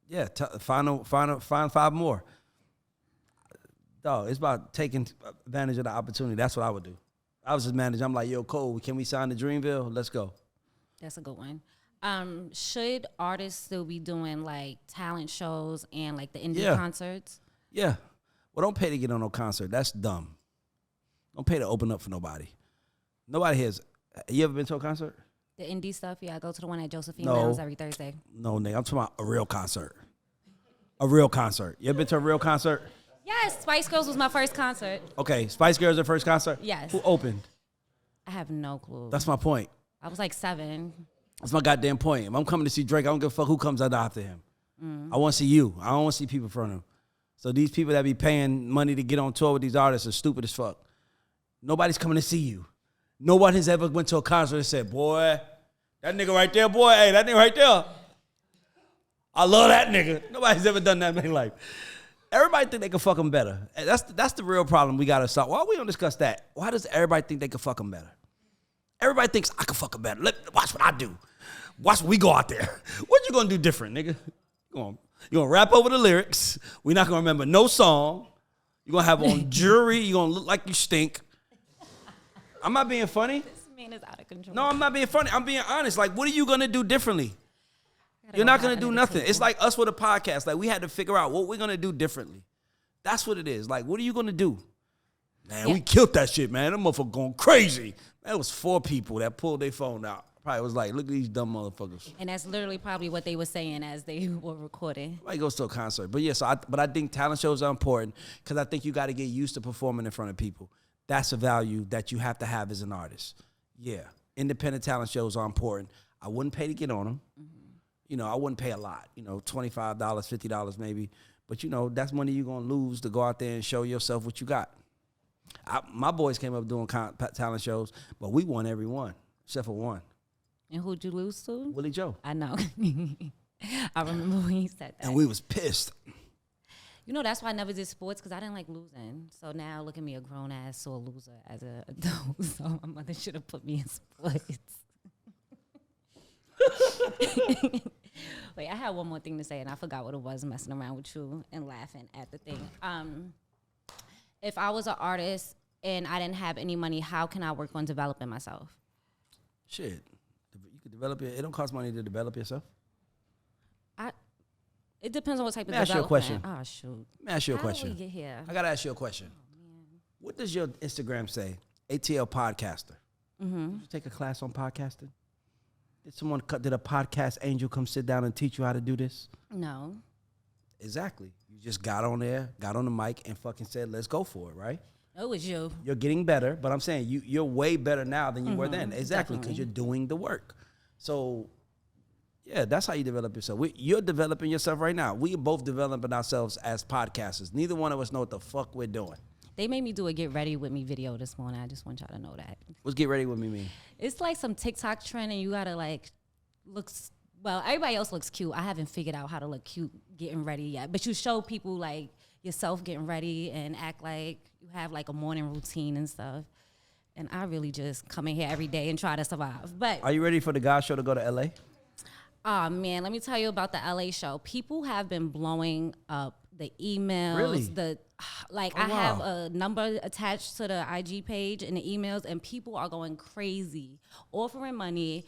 yeah, find 5 more. Dog, it's about taking advantage of the opportunity. That's what I would do. I was his manager. I'm like, yo, Cole, can we sign to Dreamville? Let's go. That's a good one. Should artists still be doing like talent shows and like the indie concerts? Yeah. Well, don't pay to get on no concert. That's dumb. Don't pay to open up for nobody. Nobody has. You ever been to a concert? The indie stuff? Yeah, I go to the one at Josephine No. Lounge every Thursday. No, nigga. I'm talking about a real concert. A real concert. You ever been to a real concert? Yes, Spice Girls was my first concert. Okay, Spice Girls, their first concert? Yes. Who opened? I have no clue. That's my point. I was like 7. That's my goddamn point. If I'm coming to see Drake, I don't give a fuck who comes out after him. I want to see you. I don't want to see people in front of him. So these people that be paying money to get on tour with these artists are stupid as fuck. Nobody's coming to see you. No one has ever went to a concert and said, boy, that nigga right there, boy, hey, that nigga right there. I love that nigga. Nobody's ever done that in their life. Everybody think they can fuck them better. And that's the real problem we got to solve. Why we don't discuss that? Why does everybody think they can fuck them better? Everybody thinks I can fuck them better. Watch what I do. Watch when we go out there. What you gonna do different, nigga? You gonna rap over the lyrics. We're not gonna remember no song. You're gonna have on jewelry. You're gonna look like you stink. I'm not being funny. This man is out of control. No, I'm not being funny. I'm being honest. Like, what are you gonna do differently? You're not going to do nothing. It's like us with a podcast. Like, we had to figure out what we're going to do differently. That's what it is. Like, what are you going to do? Man, we killed that shit, man. That motherfucker going crazy. Man, it was 4 people that pulled their phone out. Probably was like, look at these dumb motherfuckers. And that's literally probably what they were saying as they were recording. Everybody goes to a concert. But, yeah, but I think talent shows are important because I think you got to get used to performing in front of people. That's a value that you have to have as an artist. Yeah, independent talent shows are important. I wouldn't pay to get on them. Mm-hmm. You know, I wouldn't pay a lot, $25, $50 maybe. But, that's money you're going to lose to go out there and show yourself what you got. My boys came up doing talent shows, but we won every one, except for one. And who'd you lose to? Willie Joe. I know. I remember when he said that. And we was pissed. That's why I never did sports, because I didn't like losing. So now look at me, a grown-ass sore loser as an adult. So my mother should have put me in sports. Wait, I had one more thing to say, and I forgot what it was, messing around with you and laughing at the thing. If I was an artist and I didn't have any money, how can I work on developing myself? Shit. You could develop it. It don't cost money to develop yourself. It depends on what type of development. Ask you a question. Oh, shoot. Let me ask you a question. How did we get here? I got to ask you a question. Oh, man. What does your Instagram say? ATL Podcaster. Mm-hmm. Did you take a class on podcasting? Did a podcast angel come sit down and teach you how to do this? No. Exactly. You just got on there, got on the mic, and fucking said, let's go for it, right? It was you. You're getting better, but I'm saying you're way better now than you were then. Exactly, because you're doing the work. So, yeah, that's how you develop yourself. You're developing yourself right now. We are both developing ourselves as podcasters. Neither one of us know what the fuck we're doing. They made me do a Get Ready With Me video this morning. I just want y'all to know that. What's Get Ready With Me mean? It's like some TikTok trend, and you got to, well, everybody else looks cute. I haven't figured out how to look cute getting ready yet. But you show people, like, yourself getting ready and act like you have, like, a morning routine and stuff. And I really just come in here every day and try to survive. But are you ready for the GAUDS show to go to L.A.? Oh, man, let me tell you about the L.A. show. People have been blowing up the emails. Really? I have a number attached to the IG page and the emails, and people are going crazy, offering money,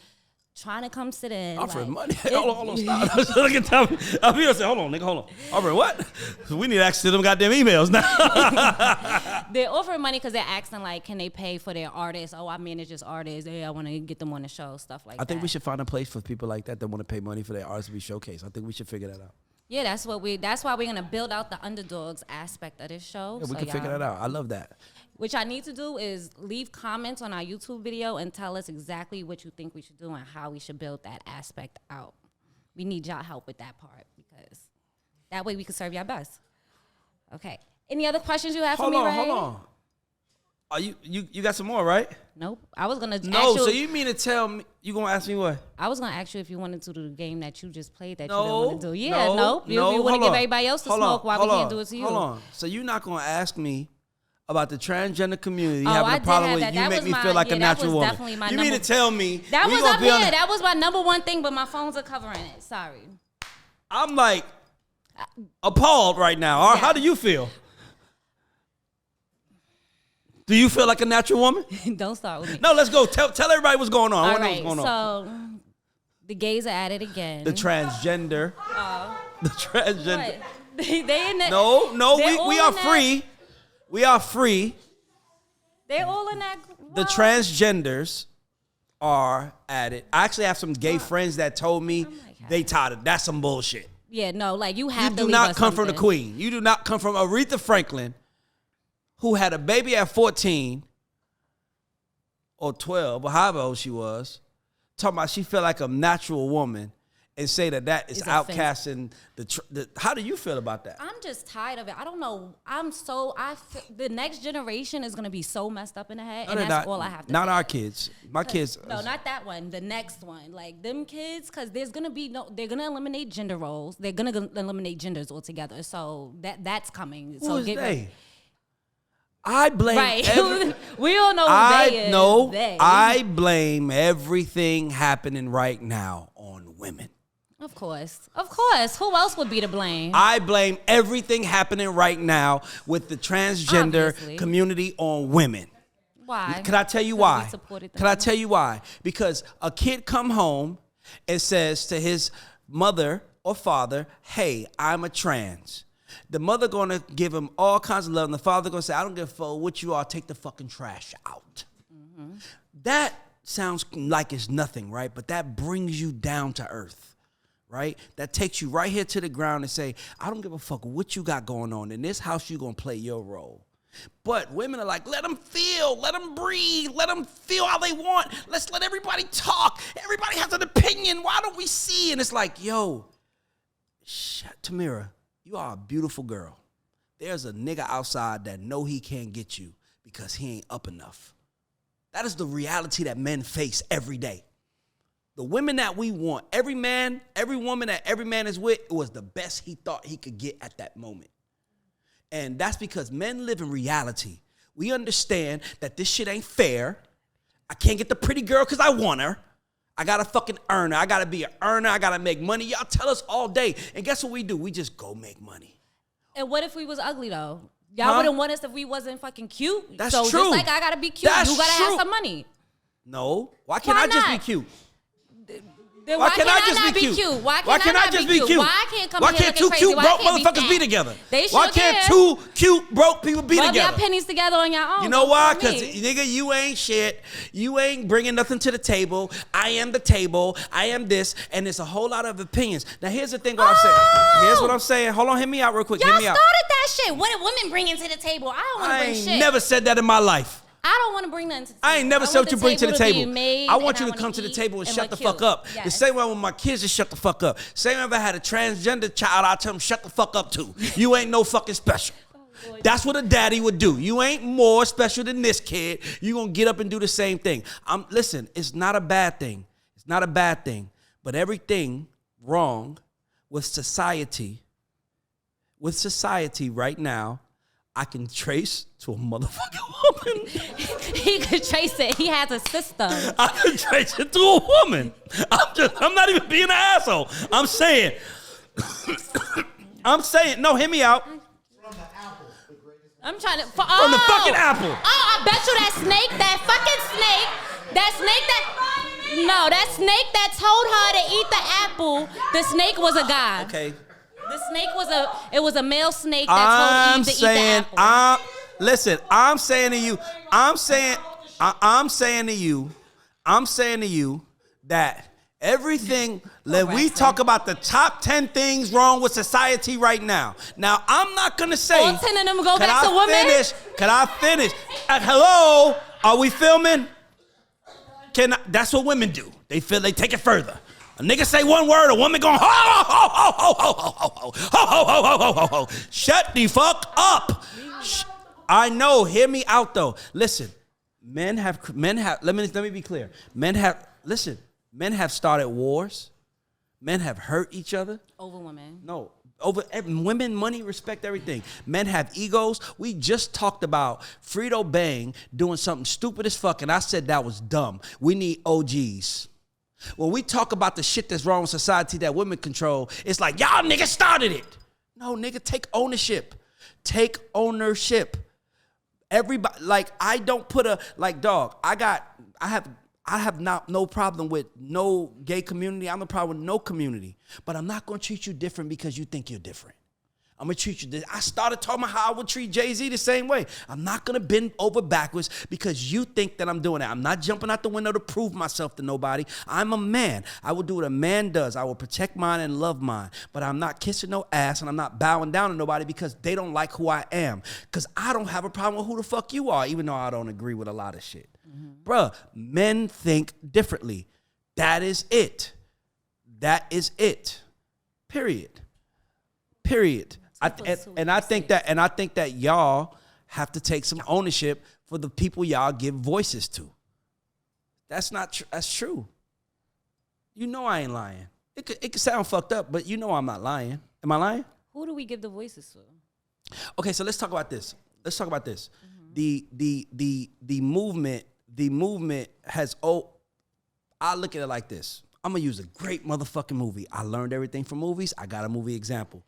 trying to come sit in. Offering money? Hold on, stop. Look at time. I'm here say, hold on, nigga, hold on. Offering what? We need to access to them goddamn emails now. They're offering money because they're asking, like, can they pay for their artists? Oh, I manage this artist. Hey, I want to get them on the show, stuff like that. I think we should find a place for people like that want to pay money for their artists to be showcased. I think we should figure that out. Yeah, that's why we're gonna build out the underdogs aspect of this show. Yeah, we can figure that out. I love that. What I need to do is leave comments on our YouTube video and tell us exactly what you think we should do and how we should build that aspect out. We need y'all help with that part because that way we can serve y'all best. Okay. Any other questions you have for me, Ray? Hold on. Are you got some more, right? Nope. I was gonna. No. So you mean to tell me you gonna ask me what? I was gonna ask you if you wanted to do the game that you just played that you No, didn't want to do. Yeah. no, Nope. You no, want to hold give on. everybody else to Hold smoke on, while hold we on, can't do it to you. Hold on. So you're not gonna ask me about the transgender community Oh, having I a did problem have with that. you That make was me my- feel like yeah, a that natural was woman. definitely my You mean to number- tell me That we was gonna up be on here. the- That was my number one thing, but my phones are covering it. Sorry. I'm like appalled right now. Or Yeah. how do you feel? Do you feel like a natural woman? Don't start with me. No, let's go. Tell everybody what's going on. I All wanna know right. what's going on. So the gays are at it again. The transgender. The transgender. What? They in the, No, they're we all are in that- free. We are free. They're all in that. The transgenders are at it. I actually have some gay friends that told me they tired of that's some bullshit. Yeah, no, like you have You to do leave not us come from the something. queen. You do not come from Aretha Franklin, who had a baby at 14 or 12, or however old she was, talking about she felt like a natural woman and say that is It's outcasting the. How do you feel about that? I'm just tired of it. I don't know. The next generation is gonna be so messed up in the head, No, and they're that's not. all I have to Not say. our kids. My kids. No, not that one. The next one, like them kids, because there's gonna be they're gonna eliminate gender roles. They're gonna eliminate genders altogether. So that's coming. Who so is get they? ready. I blame. Right. We all know who they is. No, They. I blame everything happening right now on women. Of course. Who else would be to blame? I blame everything happening right now with the transgender Obviously. community on women. Why? Can I tell you Because why? we supported them. Can I tell you why? Because a kid come home and says to his mother or father, "Hey, I'm a trans." The mother gonna give him all kinds of love, and the father gonna say, "I don't give a fuck what you are. Take the fucking trash out." Mm-hmm. That sounds like it's nothing, right? But that brings you down to earth. Right? That takes you right here to the ground and say, I don't give a fuck what you got going on. In this house, you're going to play your role. But women are like, let them feel, let them breathe, let them feel how they want. Let's let everybody talk. Everybody has an opinion. Why don't we see? And it's like, yo, Tamira, you are a beautiful girl. There's a nigga outside that know he can't get you because he ain't up enough. That is the reality that men face every day. The women that we want, every man, every woman that every man is with, it was the best he thought he could get at that moment. And that's because men live in reality. We understand that this shit ain't fair. I can't get the pretty girl because I want her. I got to fucking earn her. I got to be an earner. I got to make money. Y'all tell us all day. And guess what we do? We just go make money. And what if we was ugly, though? Y'all wouldn't want us if we wasn't fucking cute. That's so true. just like I got to be cute, That's you got to true. have some money. No. Why can't Why I just be not? cute? Then Why can't I not be cute? Why can't I just be cute? Why can't come Why here can't looking two crazy? cute Why broke can't motherfuckers be fat? together? They sure Why can't can. two cute broke people be Rub together? your pennies together on your own. You know why? Don't Because, me. nigga, you ain't shit. You ain't bringing nothing to the table. I am the table. I am this. And it's a whole lot of opinions. Now, here's the thing what I'm saying. Here's what I'm saying. Hold on. Hear me out real quick. Y'all Hear me out. started that shit. What did women bring into the table? I don't want to I bring ain't shit. never said that in my life. I don't want to bring nothing to the table. I ain't never said what you bring to the be table. made, I want and you to come wanna to the eat table and shut the look fuck cute. up. The Yes. same way with my kids, just shut the fuck up. Same way if I had a transgender child, I tell them shut the fuck up too. You ain't no fucking special. That's what a daddy would do. You ain't more special than this kid. You gonna get up and do the same thing. Listen, it's not a bad thing. It's not a bad thing. But everything wrong with society right now, I can trace to a motherfucking woman. He could trace it. He has a system. I can trace it to a woman. I'm not even being an asshole. I'm saying, no, hear me out. I'm trying to. From the fucking apple. Oh, I bet you that snake, that snake that told her to eat the apple, the snake was a guy. Okay. The snake was a male snake that told Eve to eat the apple. Listen, I'm saying to you that Everything. Let we talk about the top 10 things wrong with society right now. Now, I'm not going to say. All 10 of them go back to women? Can I finish? Hello? Are we filming? That's what women do. They take it further. A nigga say one word, a woman going, ho, ho, ho, ho, ho, ho, ho, ho, ho, ho, ho, ho, ho, ho. Shut the fuck up. I know. Hear me out, though. Listen, men have, let me be clear. Men have started wars. Men have hurt each other. Over women. No. Over women, money, respect, everything. Men have egos. We just talked about Frito Bang doing something stupid as fuck, and I said that was dumb. We need OGs. When we talk about the shit that's wrong with society that women control, it's like, y'all niggas started it. No, nigga, take ownership. Take ownership. Everybody, like, I don't put dog, I have no problem with no gay community. I have no problem with no community. But I'm not going to treat you different because you think you're different. I'm going to treat you. I started talking about how I would treat Jay-Z the same way. I'm not going to bend over backwards because you think that I'm doing that. I'm not jumping out the window to prove myself to nobody. I'm a man. I will do what a man does. I will protect mine and love mine. But I'm not kissing no ass and I'm not bowing down to nobody because they don't like who I am. Because I don't have a problem with who the fuck you are, even though I don't agree with a lot of shit. Mm-hmm. Bruh, men think differently. That is it. That is it. Period. I think that y'all have to take some ownership for the people y'all give voices to. That's not true. That's true. You know I ain't lying. It could sound fucked up, but you know I'm not lying. Am I lying? Who do we give the voices to? Okay, so let's talk about this. Mm-hmm. The movement has I look at it like this. I'm gonna use a great motherfucking movie. I learned everything from movies. I got a movie example.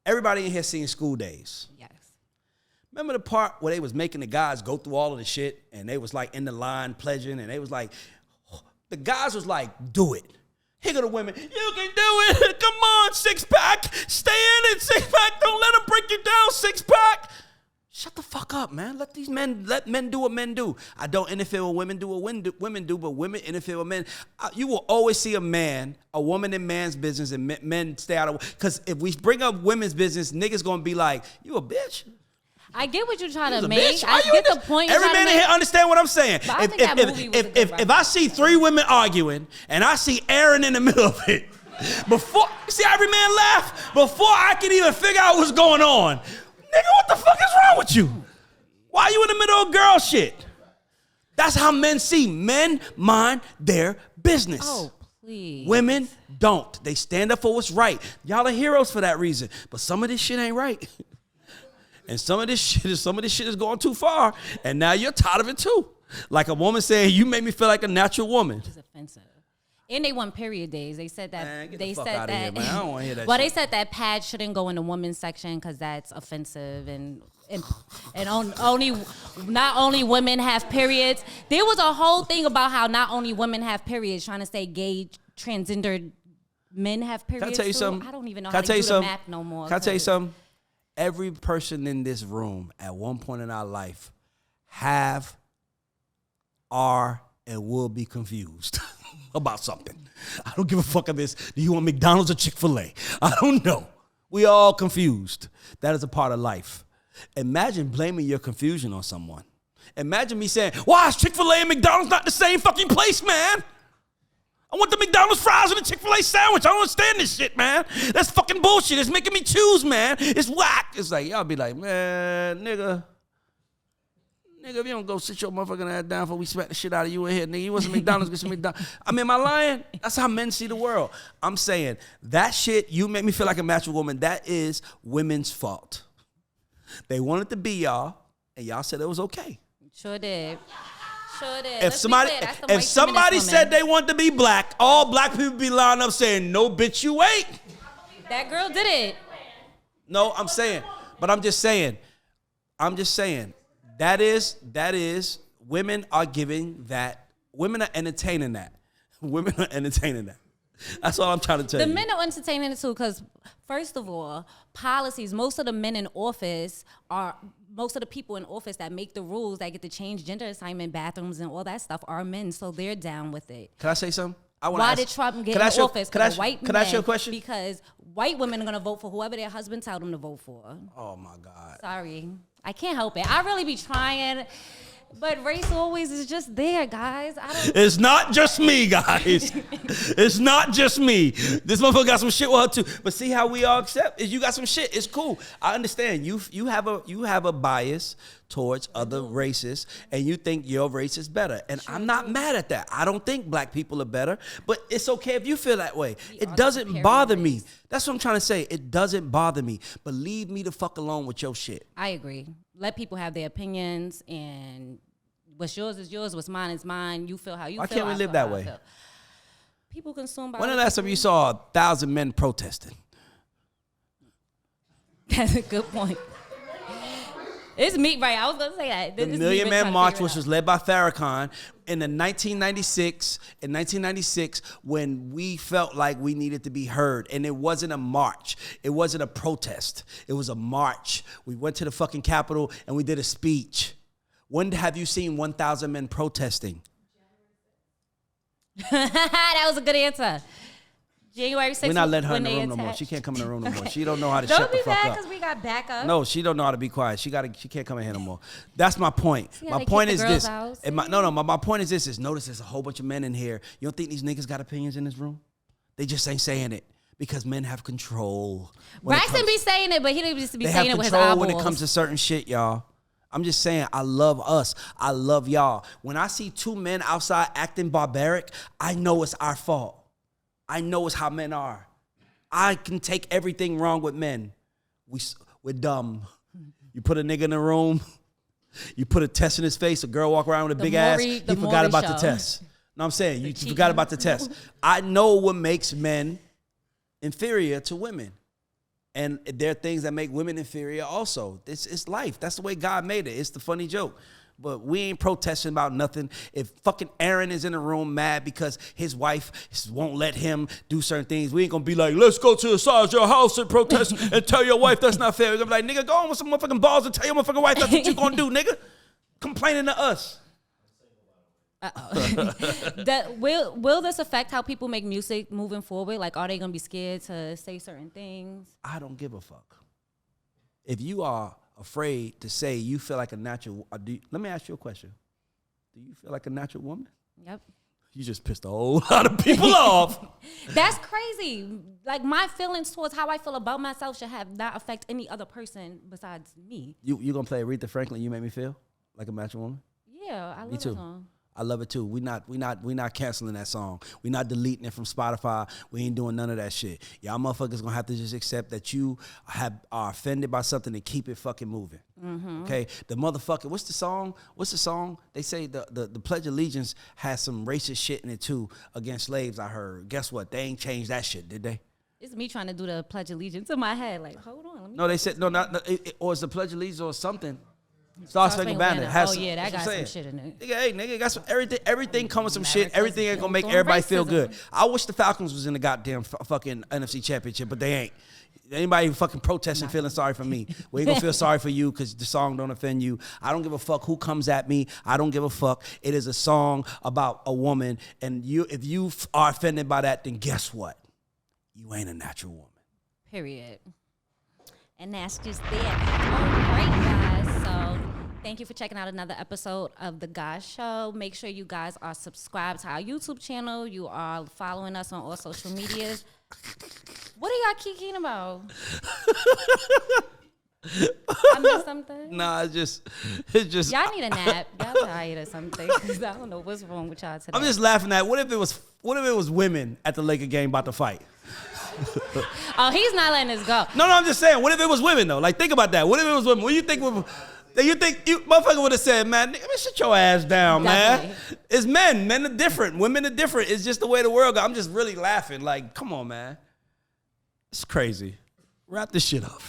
Everybody in here seen School Days. Yes. Remember the part where they was making the guys go through all of the shit and they was like in the line pledging and they was like, the guys was like, do it. Here go the women, you can do it. Come on, six pack. Stay in it, six pack. Don't let them break you down, six pack. Shut the fuck up, man. Let men do what men do. I don't interfere with women do what women do, but women interfere with men. You will always see a woman in man's business and men stay out of, because if we bring up women's business, niggas gonna be like, you a bitch. I get what you're trying to make. Bitch? I get the point. Every man in here understand what I'm saying. But I think that movie was a good if I see three women arguing and I see Aaron in the middle of it, see every man laugh before I can even figure out what's going on. Nigga, what the fuck is wrong with you? Why are you in the middle of girl shit? That's how men see. Men mind their business. Oh, please. Women don't. They stand up for what's right. Y'all are heroes for that reason. But some of this shit ain't right. And some of this shit is going too far. And now you're tired of it too. Like a woman saying, you make me feel like a natural woman. It's offensive. And they want period days. They said that. Man, get they the fuck said out that. of here, man. I don't want to hear that. Well, shit. they said that pads shouldn't go in the women's section because that's offensive and not only women have periods. There was a whole thing about how not only women have periods, trying to say gay transgendered men have periods. Can I tell you something? I don't even know how to do the math no more. Can I tell you something? Every person in this room at one point in our life are, and will be confused about something. I don't give a fuck if it's, do you want McDonald's or Chick-fil-A? I don't know. We all confused. That is a part of life. Imagine blaming your confusion on someone. Imagine me saying, why is Chick-fil-A and McDonald's not the same fucking place, man? I want the McDonald's fries and the Chick-fil-A sandwich. I don't understand this shit, man. That's fucking bullshit. It's making me choose, man. It's whack. It's like, y'all be like, man, nigga, if you don't go sit your motherfucking ass down before we smack the shit out of you in here, nigga. You want some McDonald's, get some McDonald's. I mean, am I lying? That's how men see the world. I'm saying that shit, you make me feel like a natural woman. That is women's fault. They wanted to be y'all, and y'all said it was okay. Sure did. If somebody said they want to be black, all black people be lining up saying, no, bitch, you ain't. That girl did it. No, I'm just saying, that is, women are giving that, women are entertaining that. That's all I'm trying to tell you. The men are entertaining it too, because first of all, policies, most of the people in office that make the rules that get to change gender assignment bathrooms and all that stuff are men, so they're down with it. Can I say something? Why did Trump get in office? Can I ask you a question? Because white women are going to vote for whoever their husband tell them to vote for. Oh, my God. Sorry. I can't help it. I really be trying, but race always is just there, guys. It's not just me, guys. It's not just me. This motherfucker got some shit with her too. But see how we all accept is you got some shit. It's cool. I understand. You have a bias towards other races, and you think your race is better. And I'm not mad at that. I don't think black people are better, but it's okay if you feel that way. It doesn't bother me. That's what I'm trying to say. It doesn't bother me, but leave me the fuck alone with your shit. I agree. Let people have their opinions, and what's yours is yours, what's mine is mine. You feel how you feel. Why can't we live that way? People consume by. When the last time you saw 1,000 men protesting? That's a good point. It's me, right? I was gonna say that. The Million Man March, which was led by Farrakhan in 1996, when we felt like we needed to be heard, and it wasn't a march, it wasn't a protest, it was a march. We went to the fucking Capitol and we did a speech. When have you seen 1,000 men protesting? That was a good answer. January 6th. We're not letting her in the room no more. She can't come in the room no more. She don't know how to shut the fuck up. Don't be mad because we got backup. No, she don't know how to be quiet. She can't come in here no more. That's my point. My point is this. My point is this. Notice there's a whole bunch of men in here. You don't think these niggas got opinions in this room? They just ain't saying it because men have control. Braxton be saying it, but he didn't just be saying it with his eyeballs. They have control when it comes to certain shit, y'all. I'm just saying, I love us. I love y'all. When I see two men outside acting barbaric, I know it's our fault. I know it's how men are. I can take everything wrong with men. We're dumb. You put a nigga in the room, you put a test in his face, a girl walk around with a big ass, he forgot about the test. No, I'm saying, you forgot about the test. I know what makes men inferior to women. And there are things that make women inferior also. It's life. That's the way God made it. It's the funny joke. But we ain't protesting about nothing. If fucking Aaron is in the room mad because his wife won't let him do certain things, we ain't gonna be like, let's go to the side of your house and protest and tell your wife that's not fair. We're gonna be like, nigga, go on with some motherfucking balls and tell your motherfucking wife that's what you gonna do, nigga. Complaining to us. Will this affect how people make music moving forward? Like, are they gonna be scared to say certain things? I don't give a fuck. If you are afraid to say you feel like a natural, let me ask you a question. Do you feel like a natural woman? Yep. You just pissed a whole lot of people off. That's crazy. Like, my feelings towards how I feel about myself should not affect any other person besides me. You gonna play Aretha Franklin? You make me feel like a natural woman. Yeah, I love me too. That song. I love it too. We not canceling that song. We not deleting it from Spotify. We ain't doing none of that shit. Y'all motherfuckers gonna have to just accept that you are offended by something and keep it fucking moving. Mm-hmm. Okay? The motherfucker, what's the song? They say the Pledge of Allegiance has some racist shit in it too against slaves, I heard. Guess what? They ain't changed that shit, did they? It's me trying to do the Pledge of Allegiance in my head. Like, hold on. No, they said, or it's the Pledge of Allegiance or something. Star Spangled Banner. That got some shit in it. Nigga, got some everything comes with some shit. Everything ain't gonna make everybody feel good. I wish the Falcons was in the goddamn fucking NFC Championship, but they ain't. Anybody fucking protesting feeling sorry for me, we ain't gonna feel sorry for you because the song don't offend you. I don't give a fuck who comes at me. I don't give a fuck. It is a song about a woman, and if you are offended by that, then guess what? You ain't a natural woman. Period. And that's just it. All right, guys. So thank you for checking out another episode of The GAUDS Show. Make sure you guys are subscribed to our YouTube channel. You are following us on all social medias. What are y'all kicking about? I missed something? Nah, it's just. Y'all need a nap. Y'all tired or something. Because I don't know what's wrong with y'all today. I'm just laughing at what if it was women at the Laker game about to fight? Oh, he's not letting us go. No, I'm just saying. What if it was women though? Like, think about that. What if it was women? What do you think? You motherfucker would have said, man, nigga, sit your ass down, Definitely. Man. It's men. Men are different. Women are different. It's just the way the world goes. I'm just really laughing. Like, come on, man. It's crazy. Wrap this shit up.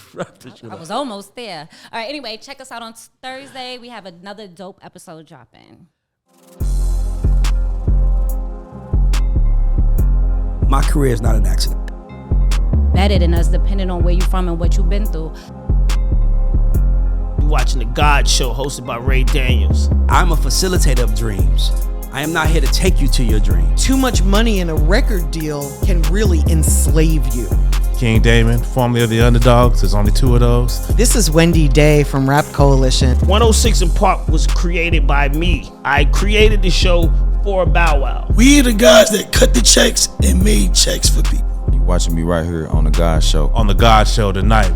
I was almost there. All right. Anyway, check us out on Thursday. We have another dope episode dropping. My career is not an accident. Better than us, depending on where you're from and what you've been through. You're watching The GAUDS Show, hosted by Ray Daniels. I'm a facilitator of dreams. I am not here to take you to your dream. Too much money in a record deal can really enslave you. King Damon, formerly of the Underdogs. There's only 2 of those. This is Wendy Day from Rap Coalition. 106 in Park was created by me. I created the show for Bow Wow. We the guys that cut the checks and made checks for people. You watching me right here on the GAUDS show. On the GAUDS show tonight.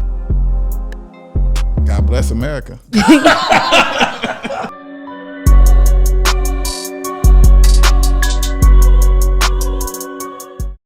God bless America.